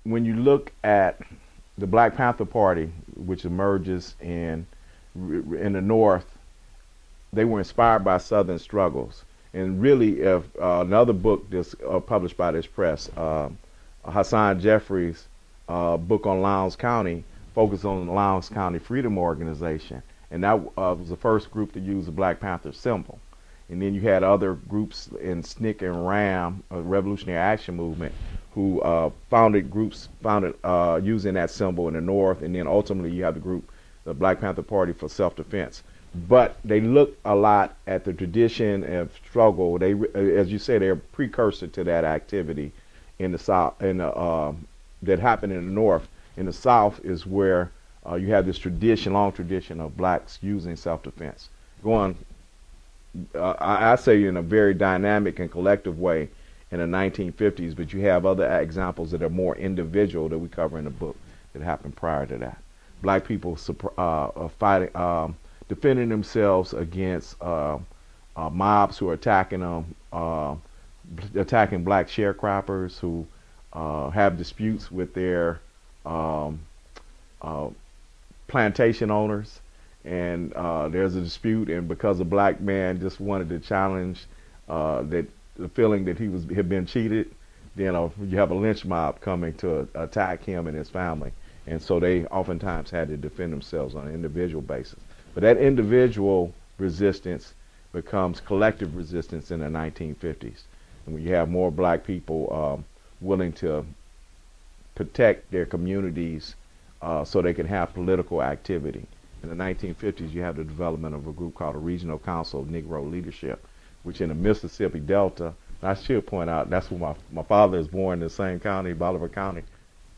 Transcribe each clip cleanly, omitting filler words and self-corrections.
when you look at the Black Panther Party, which emerges in the North, they were inspired by Southern struggles. And really, if another book that's published by this press, Hassan Jeffries' book on Lowndes County, focused on the Lowndes County Freedom Organization, and that was the first group to use the Black Panther symbol. And then you had other groups in SNCC and RAM, Revolutionary Action Movement, who founded using that symbol in the North, and then ultimately you have the group, the Black Panther Party for Self-Defense. But they look a lot at the tradition of struggle. They, as you say, they're a precursor to that activity in the South, that happened in the North. In the South is where you have this tradition, long tradition of blacks using self-defense, going, I say, in a very dynamic and collective way in the 1950s. But you have other examples that are more individual that we cover in the book that happened prior to that. Black people fighting, defending themselves against mobs who are attacking them, attacking black sharecroppers who have disputes with their plantation owners, and there's a dispute, and because a black man just wanted to challenge that the feeling that had been cheated, then you have a lynch mob coming to attack him and his family, and so they oftentimes had to defend themselves on an individual basis. But that individual resistance becomes collective resistance in the 1950s, and when you have more black people willing to protect their communities so they can have political activity. In the 1950s, you have the development of a group called the Regional Council of Negro Leadership, which in the Mississippi Delta, and I should point out, that's where my father is born, in the same county, Bolivar County.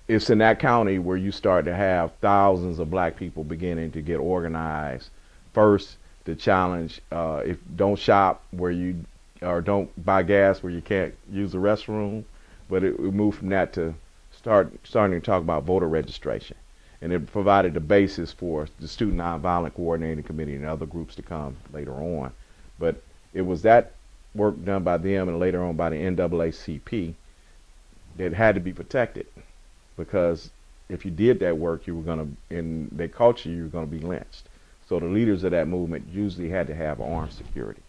It's in that county where you start to have thousands of black people beginning to get organized. First, to challenge, if don't shop where you, or don't buy gas where you can't use the restroom, but it moved from that to starting to talk about voter registration. And it provided the basis for the Student Nonviolent Coordinating Committee and other groups to come later on. But it was that work done by them and later on by the NAACP that had to be protected, because if you did that work, you were going to, in their culture, you were going to be lynched. So the leaders of that movement usually had to have armed security.